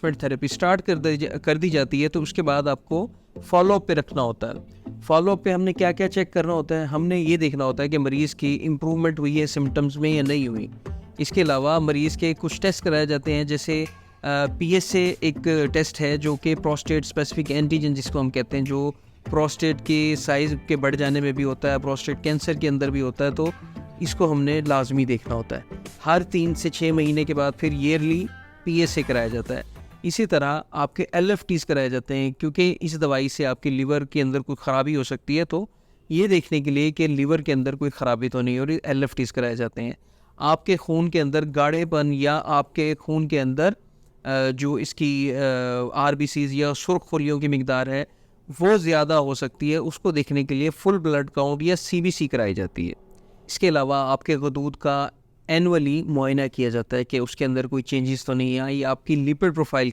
Therapy start कर दी जाती है, तो उसके बाद आपको फॉलोअप पे रखना होता है। फॉलोअप पे हमने क्या-क्या चेक करना होता है, हमने ये देखना होता है कि मरीज़ की इम्प्रूवमेंट हुई है सिम्पटम्स में या नहीं हुई। इसके अलावा मरीज़ के कुछ टेस्ट कराए जाते हैं, जैसे पीएसए एक टेस्ट है जो कि प्रोस्टेट स्पेसिफिक एंटीजन जिसको हम कहते हैं, जो प्रोस्टेट के साइज़ के बढ़ जाने में भी होता है, प्रोस्टेट कैंसर के अंदर भी होता है, तो इसको हमने लाज़मी देखना होता है। हर 3 से 6 महीने के बाद फिर ईयरली पीएसए कराया जाता है। इसी तरह आपके एलएफटीज़ कराए जाते हैं, क्योंकि इस दवाई से आपके लिवर के अंदर कोई ख़राबी हो सकती है, तो ये देखने के लिए कि लिवर के अंदर कोई ख़राबी तो नहीं हो रही, एलएफटीज़ कराए जाते हैं। आपके खून के अंदर गाढ़ेपन या आपके खून के अंदर जो इसकी आरबीसीज़ या सुर्खुलियों की मिकदार है, वो ज़्यादा हो सकती है, उसको देखने के लिए फुल ब्लड काउंट या सीबीसी कराई जाती है। इसके अलावा आपके गदूद का एनुअली मुआयना किया जाता है कि उसके अंदर कोई चेंजेस तो नहीं आई, आपकी लिपिड प्रोफाइल